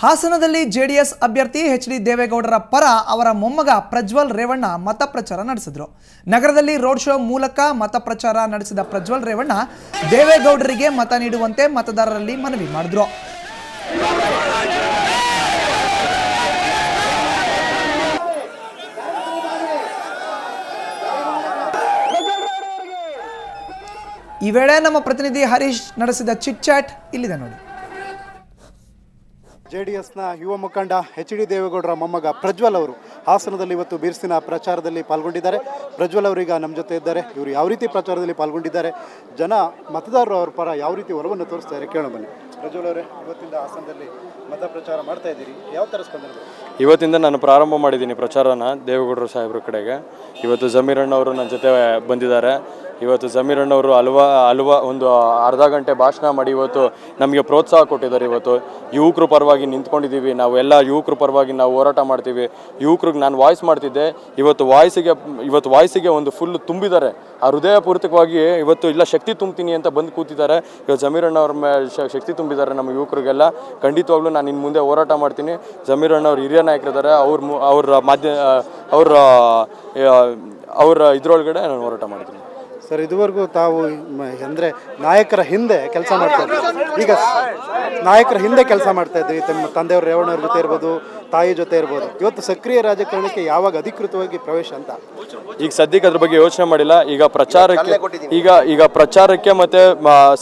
ಹಾಸನದಲ್ಲಿ ಜೆಡಿಎಸ್ ಅಭ್ಯರ್ಥಿ ಎಚ್.ಡಿ. ದೇವೇಗೌಡರ ಪರ ಅವರ ಮೊಮ್ಮಗ ಪ್ರಜ್ವಲ್ ರೇವಣ್ಣ ಮತ ಪ್ರಚಾರ ನಡೆಸಿದರು. ನಗರದಲ್ಲಿ ರೋಡ್ ಶೋ ಮೂಲಕ ಮತ ಪ್ರಚಾರ ನಡೆಸಿದ ಪ್ರಜ್ವಲ್ ರೇವಣ್ಣ ದೇವೇಗೌಡರಿಗೆ ಮತ ನೀಡುವಂತೆ ಮತದಾರರಲ್ಲಿ ಮನವಿ ಮಾಡಿದರು. ಈ ವೇಳೆ ನಮ್ಮ ಪ್ರತಿನಿಧಿ ಹರೀಶ್ ನಡೆಸಿದ ಚಿಟ್ ಚಾಟ್ ಇಲ್ಲಿದೆ ನೋಡಿ. ಜೆಡಿಎಸ್ನ ಯುವ ಮುಖಂಡ ಎಚ್.ಡಿ. ದೇವೇಗೌಡರ ಮೊಮ್ಮಗ ಪ್ರಜ್ವಲ್ ಅವರು ಹಾಸನದಲ್ಲಿ ಇವತ್ತು ಬಿರುಸಿನ ಪ್ರಚಾರದಲ್ಲಿ ಪಾಲ್ಗೊಂಡಿದ್ದಾರೆ. ಪ್ರಜ್ವಲ್ ಅವರೀಗ ನಮ್ಮ ಜೊತೆ ಇದ್ದಾರೆ. ಇವರು ಯಾವ ರೀತಿ ಪ್ರಚಾರದಲ್ಲಿ ಪಾಲ್ಗೊಂಡಿದ್ದಾರೆ, ಜನ ಮತದಾರರು ಅವರ ಪರ ಯಾವ ರೀತಿ ಒಲವನ್ನು ತೋರಿಸ್ತಾರೆ ಕೇಳೋಣ ಬನ್ನಿ. ಪ್ರಜ್ವಲ್ ಅವರೇ, ಇವತ್ತಿಂದ ಹಾಸನದಲ್ಲಿ ಮತ ಪ್ರಚಾರ ಮಾಡ್ತಾ ಇದ್ದೀರಿ, ಯಾವ ಥರ ಸ್ಪಂದನೆ? ಇವತ್ತಿಂದ ನಾನು ಪ್ರಾರಂಭ ಮಾಡಿದ್ದೀನಿ ಪ್ರಚಾರನ ದೇವೇಗೌಡರು ಸಾಹೇಬ್ರ ಕಡೆಗೆ. ಇವತ್ತು ಜಮೀರಣ್ಣ ಅವರು ನನ್ನ ಜೊತೆ ಬಂದಿದ್ದಾರೆ. ಇವತ್ತು ಜಮೀರಣ್ಣ ಅವರು ಹಲ್ವಾ ಒಂದು ಅರ್ಧ ಗಂಟೆ ಭಾಷಣ ಮಾಡಿ ಇವತ್ತು ನಮಗೆ ಪ್ರೋತ್ಸಾಹ ಕೊಟ್ಟಿದ್ದಾರೆ. ಇವತ್ತು ಯುವಕರು ಪರವಾಗಿ ನಿಂತ್ಕೊಂಡಿದ್ದೀವಿ, ನಾವು ಎಲ್ಲ ಯುವಕರ ಪರವಾಗಿ ನಾವು ಹೋರಾಟ ಮಾಡ್ತೀವಿ. ಯುವಕರಿಗೆ ನಾನು ವಾಯ್ಸ್ ಮಾಡ್ತಿದ್ದೆ, ಇವತ್ತು ವಾಯ್ಸಿಗೆ ಒಂದು ಫುಲ್ ತುಂಬಿದ್ದಾರೆ. ಆ ಹೃದಯಪೂರ್ವಕವಾಗಿ ಇವತ್ತು ಇಲ್ಲ ಶಕ್ತಿ ತುಂಬ್ತೀನಿ ಅಂತ ಬಂದು ಕೂತಿದ್ದಾರೆ. ಇವತ್ತು ಜಮೀರಣ್ಣ ಅವ್ರ ಶಕ್ತಿ ತುಂಬಿದ್ದಾರೆ ನಮ್ಮ ಯುವಕರಿಗೆಲ್ಲ. ಖಂಡಿತವಾಗ್ಲೂ ನಾನು ಇನ್ನು ಮುಂದೆ ಹೋರಾಟ ಮಾಡ್ತೀನಿ. ಜಮೀರಣ್ಣ ಅವ್ರು ಹಿರಿಯ ನಾಯಕರಿದ್ದಾರೆ, ಅವ್ರ ಇದ್ರೊಳಗಡೆ ನಾನು ಹೋರಾಟ ಮಾಡ್ತೀನಿ. ಸರ್, ಇದುವರೆಗೂ ತಾವು ಅಂದರೆ ನಾಯಕರ ಹಿಂದೆ ಕೆಲಸ ಮಾಡ್ತಾ ಇದ್ರಿ, ಈಗ ನಾಯಕರ ಹಿಂದೆ ಕೆಲಸ ಮಾಡ್ತಾ ಇದ್ರಿ, ತಮ್ಮ ತಂದೆಯವರು ರೇವಣ್ಣವ್ರ ಜೊತೆ ಇರ್ಬೋದು, ತಾಯಿ ಜೊತೆ ಇರ್ಬೋದು. ಇವತ್ತು ಸಕ್ರಿಯ ರಾಜಕಾರಣಕ್ಕೆ ಯಾವಾಗ ಅಧಿಕೃತವಾಗಿ ಪ್ರವೇಶ ಅಂತ? ಈಗ ಸದ್ಯಕ್ಕೆ ಅದ್ರ ಬಗ್ಗೆ ಯೋಚನೆ ಮಾಡಿಲ್ಲ. ಈಗ ಪ್ರಚಾರಕ್ಕೆ ಮತ್ತು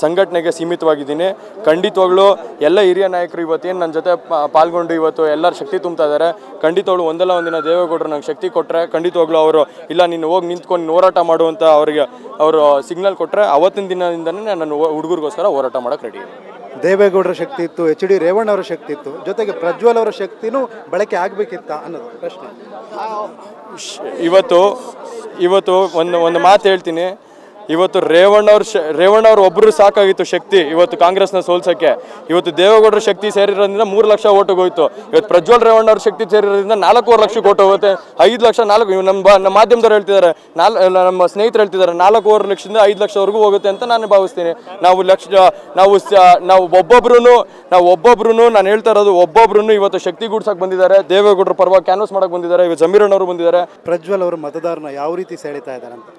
ಸಂಘಟನೆಗೆ ಸೀಮಿತವಾಗಿದ್ದೀನಿ. ಖಂಡಿತವಾಗ್ಲೂ ಎಲ್ಲ ಹಿರಿಯ ನಾಯಕರು ಇವತ್ತೇನು ನನ್ನ ಜೊತೆ ಪಾಲ್ಗೊಂಡು ಇವತ್ತು ಎಲ್ಲರ ಶಕ್ತಿ ತುಂಬ್ತಾ ಇದ್ದಾರೆ. ಖಂಡಿತವಾಗ್ಲೂ ಒಂದಲ್ಲ ಒಂದಿನ ದೇವೇಗೌಡರು ನಂಗೆ ಶಕ್ತಿ ಕೊಟ್ಟರೆ ಖಂಡಿತವಾಗ್ಲೂ ಅವರು ಇಲ್ಲ ನೀನು ಹೋಗಿ ನಿಂತ್ಕೊಂಡು ಹೋರಾಟ ಮಾಡುವಂಥ ಅವರು ಸಿಗ್ನಲ್ ಕೊಟ್ಟರೆ ಅವತ್ತಿನ ದಿನದಿಂದನೇ ನಾನು ಹುಡುಗರಿಗೋಸ್ಕರ ಹೋರಾಟ ಮಾಡೋಕ್ಕೆ ರೆಡಿ. ದೇವೇಗೌಡರ ಶಕ್ತಿ ಇತ್ತು, ಎಚ್.ಡಿ. ರೇವಣ್ಣ ಅವರ ಶಕ್ತಿ ಇತ್ತು, ಜೊತೆಗೆ ಪ್ರಜ್ವಲ್ ಅವರ ಶಕ್ತಿನೂ ಬಳಕೆ ಆಗಬೇಕಿತ್ತ ಅನ್ನೋದು ಪ್ರಶ್ನೆ. ಇವತ್ತು ಒಂದು ಮಾತು ಹೇಳ್ತೀನಿ. ಇವತ್ತು ರೇವಣ್ಣವ್ರು ಒಬ್ಬರು ಸಾಕಾಗಿತ್ತು ಶಕ್ತಿ ಇವತ್ತು ಕಾಂಗ್ರೆಸ್ನ ಸೋಲ್ಸೋಕ್ಕೆ. ಇವತ್ತು ದೇವೇಗೌಡರ ಶಕ್ತಿ ಸೇರಿರೋದ್ರಿಂದ 3 ಲಕ್ಷ ಓಟಿಗೆ ಹೋಯ್ತು. ಇವತ್ತು ಪ್ರಜ್ವಲ್ ರೇವಣ್ಣವ್ರ ಶಕ್ತಿ ಸೇರಿರೋದ್ರಿಂದ 4.5 ಲಕ್ಷಕ್ಕೆ ಓಟ್ ಹೋಗುತ್ತೆ. 5 ಲಕ್ಷ ನಮ್ಮ ಮಾಧ್ಯಮದವ್ರು ಹೇಳ್ತಿದ್ದಾರೆ, ನಮ್ಮ ಸ್ನೇಹಿತರು ಹೇಳ್ತಿದ್ದಾರೆ 4.5 ಲಕ್ಷದಿಂದ 5 ಲಕ್ಷವರೆಗೂ ಹೋಗುತ್ತೆ ಅಂತ ನಾನು ಭಾವಿಸ್ತೀನಿ. ನಾವು ಒಬ್ಬೊಬ್ರು ನಾನು ಹೇಳ್ತಾ ಇರೋದು ಒಬ್ಬೊಬ್ರು ಇವತ್ತು ಶಕ್ತಿ ಗೂಡ್ಸಕ್ಕೆ ಬಂದಿದ್ದಾರೆ. ದೇವೇಗೌಡರ ಪರವಾಗಿ ಕ್ಯಾನ್ವಸ್ ಮಾಡಕ್ಕೆ ಬಂದಿದ್ದಾರೆ. ಇವತ್ತು ಜಮೀರಣ್ಣವರು ಬಂದಿದ್ದಾರೆ. ಪ್ರಜ್ವಲ್ ಅವರು ಮತದಾರನ ಯಾವ ರೀತಿ ಸೆಳೀತಾ ಇದ್ದಾರೆ ಅಂತ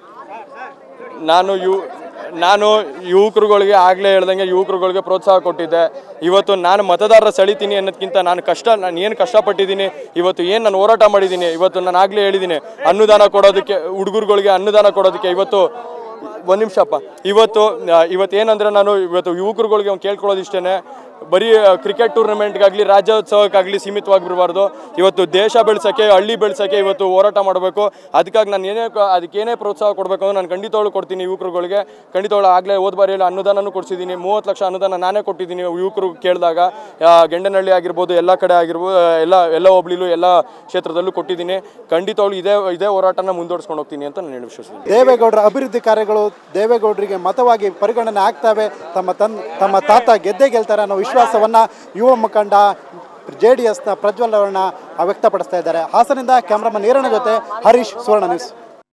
ನಾನು ಯುವಕರುಗಳಿಗೆ ಆಗಲೇ ಹೇಳ್ದಂಗೆ ಯುವಕರುಗಳಿಗೆ ಪ್ರೋತ್ಸಾಹ ಕೊಟ್ಟಿದ್ದೆ. ಇವತ್ತು ನಾನು ಮತದಾರರ ಸೆಳಿತೀನಿ ಅನ್ನೋದಕ್ಕಿಂತ ನಾನು ಏನು ಕಷ್ಟಪಟ್ಟಿದ್ದೀನಿ, ಇವತ್ತು ಏನು ನಾನು ಹೋರಾಟ ಮಾಡಿದ್ದೀನಿ, ಇವತ್ತು ನಾನು ಆಗಲೇ ಹೇಳಿದ್ದೀನಿ ಅನ್ನದಾನ ಕೊಡೋದಕ್ಕೆ, ಹುಡುಗರುಗಳಿಗೆ ಅನ್ನದಾನ ಕೊಡೋದಕ್ಕೆ. ಇವತ್ತು ಒಂದು ನಿಮಿಷಪ್ಪ, ಇವತ್ತೇನಂದರೆ ನಾನು ಇವತ್ತು ಯುವಕರುಗಳಿಗೆ ಕೇಳ್ಕೊಳ್ಳೋದು ಇಷ್ಟೇ, ಬರೀ ಕ್ರಿಕೆಟ್ ಟೂರ್ನಮೆಂಟ್ಗಾಗಲಿ ರಾಜ್ಯೋತ್ಸವಕ್ಕಾಗಲಿ ಸೀಮಿತವಾಗಿರಬಾರ್ದು. ಇವತ್ತು ದೇಶ ಬೆಳೆಸೋಕ್ಕೆ, ಹಳ್ಳಿ ಬೆಳೆಸೋಕ್ಕೆ ಇವತ್ತು ಹೋರಾಟ ಮಾಡಬೇಕು. ಅದಕ್ಕಾಗಿ ನಾನು ಅದಕ್ಕೇನೇ ಪ್ರೋತ್ಸಾಹ ಕೊಡಬೇಕು ಅಂದ್ರೆ ನಾನು ಖಂಡಿತವಾಗ್ಲೂ ಕೊಡ್ತೀನಿ ಯುವಕರುಗಳಿಗೆ. ಖಂಡಿತವಾಗ್ಲೂ ಆಗಲೇ ಹೋದ ಬಾರಿಯಲ್ಲಿ ಅನ್ನದಾನನೂ ಕೊಡಿಸಿದ್ದೀನಿ. 30 ಲಕ್ಷ ಅನುದಾನ ನಾನೇ ಕೊಟ್ಟಿದ್ದೀನಿ ಯುವಕರು ಕೇಳಿದಾಗ. ಗೆಂಡನಹಳ್ಳಿ ಆಗಿರ್ಬೋದು, ಎಲ್ಲ ಕಡೆ ಆಗಿರ್ಬೋದು, ಎಲ್ಲ ಹೋಬಳಿಲೂ ಎಲ್ಲ ಕ್ಷೇತ್ರದಲ್ಲೂ ಕೊಟ್ಟಿದ್ದೀನಿ. ಖಂಡಿತವಾಗ್ಲೂ ಇದೇ ಹೋರಾಟನ ಮುಂದುವರಿಸ್ಕೊಂಡು ಹೋಗ್ತೀನಿ ಅಂತ ನಾನು ವಿಶ್ವಸಿದ್ದೀನಿ. ದೇವೇಗೌಡರ ಅಭಿವೃದ್ಧಿ ಕಾರ್ಯಗಳು ದೇವೇಗೌಡರಿಗೆ ಮತವಾಗಿ ಪರಿಗಣನೆ ಆಗ್ತವೆ. ತಮ್ಮ ತಾತ ಗೆದ್ದೇ ಗೆಲ್ತಾರೆ ಅನ್ನೋ ವಿಶ್ವಾಸವನ್ನ ಯುವ ಮುಖಂಡ ಜೆಡಿಎಸ್ನ ಪ್ರಜ್ವಲ್ ರೇವಣ್ಣ ವ್ಯಕ್ತಪಡಿಸ್ತಾ ಇದ್ದಾರೆ. ಹಾಸನದಿಂದ ಕ್ಯಾಮ್ರಾಮನ್ ಈರಣ್ಣ ಜೊತೆ ಹರೀಶ್, ಸುವರ್ಣ ನ್ಯೂಸ್.